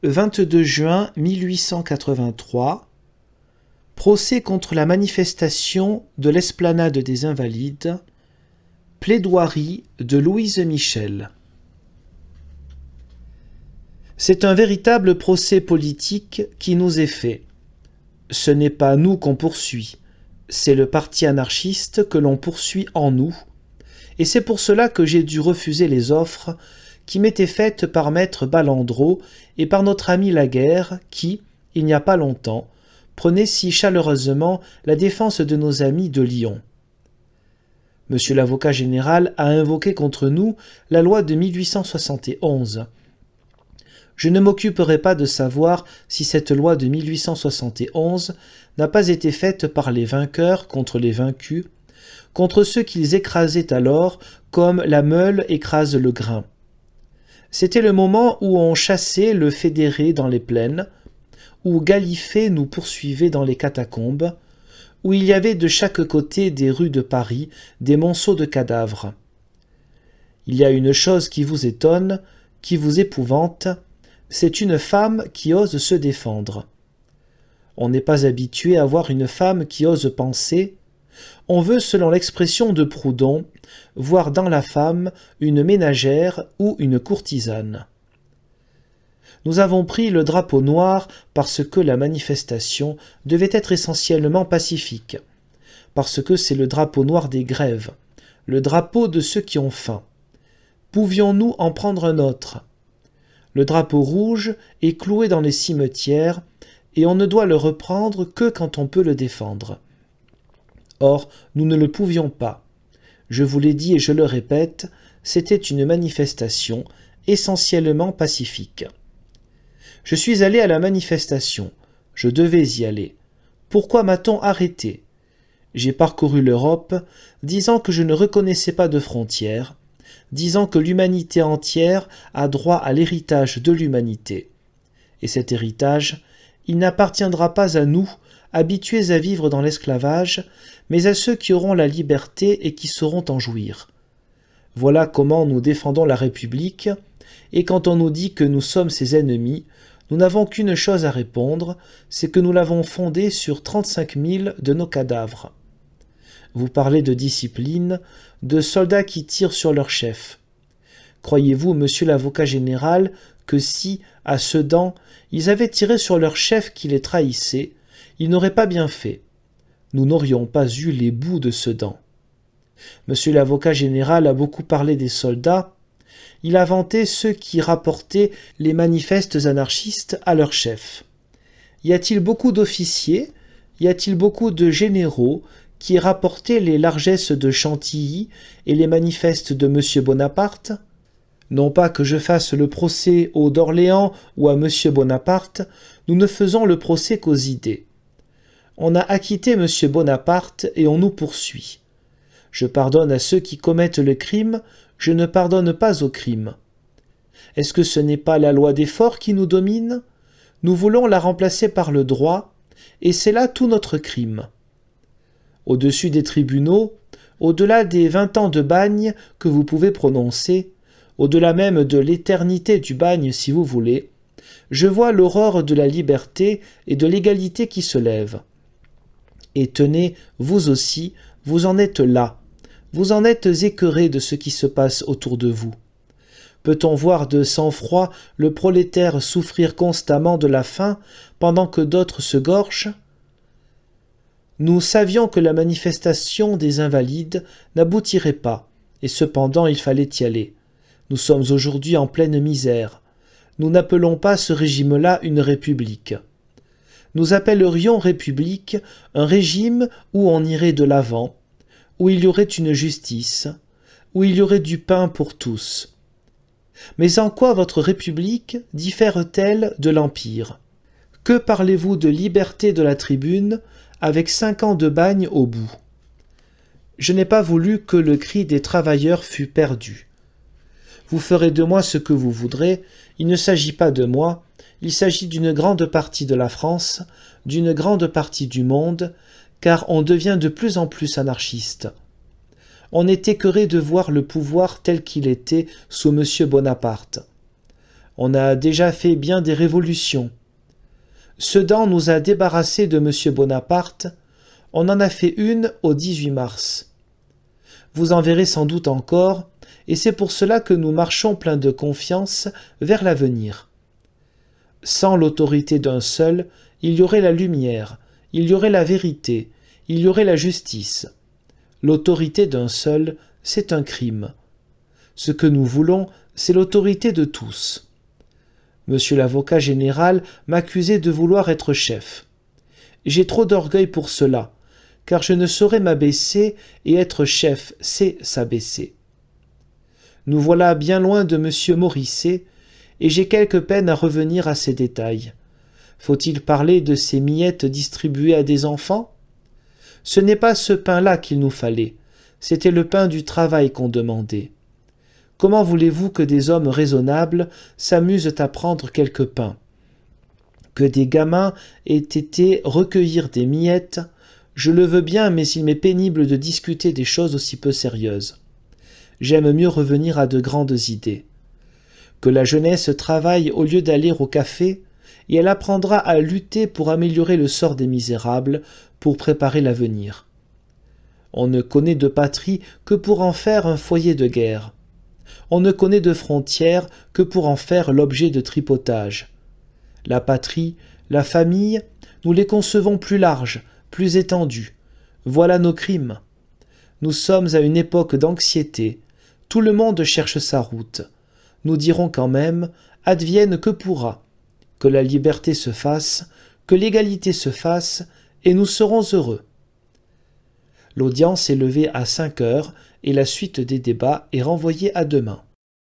22 juin 1883, procès contre la manifestation de l'Esplanade des Invalides, plaidoirie de Louise Michel. C'est un véritable procès politique qui nous est fait. Ce n'est pas nous qu'on poursuit, c'est le parti anarchiste que l'on poursuit en nous, et c'est pour cela que j'ai dû refuser les offres qui m'étaient faites par maître Ballandreau et par notre ami Laguerre qui, il n'y a pas longtemps, prenait si chaleureusement la défense de nos amis de Lyon. Monsieur l'avocat général a invoqué contre nous la loi de 1871. Je ne m'occuperai pas de savoir si cette loi de 1871 n'a pas été faite par les vainqueurs contre les vaincus, contre ceux qu'ils écrasaient alors comme la meule écrase le grain. C'était le moment où on chassait le fédéré dans les plaines, où Gallifet nous poursuivait dans les catacombes, où il y avait de chaque côté des rues de Paris des monceaux de cadavres. Il y a une chose qui vous étonne, qui vous épouvante, c'est une femme qui ose se défendre. On n'est pas habitué à voir une femme qui ose penser. On veut, selon l'expression de Proudhon, voir dans la femme une ménagère ou une courtisane. Nous avons pris le drapeau noir parce que la manifestation devait être essentiellement pacifique, parce que c'est le drapeau noir des grèves, le drapeau de ceux qui ont faim. Pouvions-nous en prendre un autre ? Le drapeau rouge est cloué dans les cimetières et on ne doit le reprendre que quand on peut le défendre. Or, nous ne le pouvions pas. Je vous l'ai dit et je le répète, c'était une manifestation essentiellement pacifique. Je suis allé à la manifestation. Je devais y aller. Pourquoi m'a-t-on arrêté ? J'ai parcouru l'Europe, disant que je ne reconnaissais pas de frontières, disant que l'humanité entière a droit à l'héritage de l'humanité. Et cet héritage, il n'appartiendra pas à nous, habitués à vivre dans l'esclavage, mais à ceux qui auront la liberté et qui sauront en jouir. Voilà comment nous défendons la République, et quand on nous dit que nous sommes ses ennemis, nous n'avons qu'une chose à répondre, c'est que nous l'avons fondée sur 35 000 de nos cadavres. Vous parlez de discipline, de soldats qui tirent sur leur chef. Croyez-vous, monsieur l'avocat général, que si, à Sedan, ils avaient tiré sur leur chef qui les trahissait, ils n'auraient pas bien fait. Nous n'aurions pas eu les bouts de Sedan. Monsieur l'avocat général a beaucoup parlé des soldats. Il a vanté ceux qui rapportaient les manifestes anarchistes à leur chef. Y a-t-il beaucoup d'officiers, y a-t-il beaucoup de généraux qui rapportaient les largesses de Chantilly et les manifestes de M. Bonaparte ? Non pas que je fasse le procès aux d'Orléans ou à M. Bonaparte, nous ne faisons le procès qu'aux idées. On a acquitté M. Bonaparte et on nous poursuit. Je pardonne à ceux qui commettent le crime, je ne pardonne pas au crime. Est-ce que ce n'est pas la loi des forts qui nous domine ? Nous voulons la remplacer par le droit, et c'est là tout notre crime. Au-dessus des tribunaux, au-delà des 20 ans de bagne que vous pouvez prononcer, au-delà même de l'éternité du bagne si vous voulez, je vois l'aurore de la liberté et de l'égalité qui se lève. Et tenez, vous aussi, vous en êtes là. Vous en êtes écœurés de ce qui se passe autour de vous. Peut-on voir de sang-froid le prolétaire souffrir constamment de la faim pendant que d'autres se gorgent ? Nous savions que la manifestation des Invalides n'aboutirait pas, et cependant il fallait y aller. Nous sommes aujourd'hui en pleine misère. Nous n'appelons pas ce régime-là une république. Nous appellerions république un régime où on irait de l'avant, où il y aurait une justice, où il y aurait du pain pour tous. Mais en quoi votre république diffère-t-elle de l'Empire ? Que parlez-vous de liberté de la tribune avec 5 ans de bagne au bout ? Je n'ai pas voulu que le cri des travailleurs fût perdu. Vous ferez de moi ce que vous voudrez, il ne s'agit pas de moi, il s'agit d'une grande partie de la France, d'une grande partie du monde, car on devient de plus en plus anarchiste. On est écœuré de voir le pouvoir tel qu'il était sous M. Bonaparte. On a déjà fait bien des révolutions. Sedan nous a débarrassés de M. Bonaparte. On en a fait une au 18 mars. Vous en verrez sans doute encore, et c'est pour cela que nous marchons pleins de confiance vers l'avenir. Sans l'autorité d'un seul, il y aurait la lumière, il y aurait la vérité, il y aurait la justice. L'autorité d'un seul, c'est un crime. Ce que nous voulons, c'est l'autorité de tous. Monsieur l'avocat général m'accusait de vouloir être chef. J'ai trop d'orgueil pour cela, car je ne saurais m'abaisser, et être chef, c'est s'abaisser. Nous voilà bien loin de monsieur Morisset, et j'ai quelque peine à revenir à ces détails. Faut-il parler de ces miettes distribuées à des enfants? Ce n'est pas ce pain-là qu'il nous fallait, c'était le pain du travail qu'on demandait. Comment voulez-vous que des hommes raisonnables s'amusent à prendre quelque pain? Que des gamins aient été recueillir des miettes, je le veux bien, mais il m'est pénible de discuter des choses aussi peu sérieuses. J'aime mieux revenir à de grandes idées. Que la jeunesse travaille au lieu d'aller au café, et elle apprendra à lutter pour améliorer le sort des misérables, pour préparer l'avenir. On ne connaît de patrie que pour en faire un foyer de guerre. On ne connaît de frontières que pour en faire l'objet de tripotage. La patrie, la famille, nous les concevons plus larges, plus étendues. Voilà nos crimes. Nous sommes à une époque d'anxiété. Tout le monde cherche sa route. Nous dirons quand même, advienne que pourra, que la liberté se fasse, que l'égalité se fasse, et nous serons heureux. L'audience est levée à 5 heures et la suite des débats est renvoyée à demain.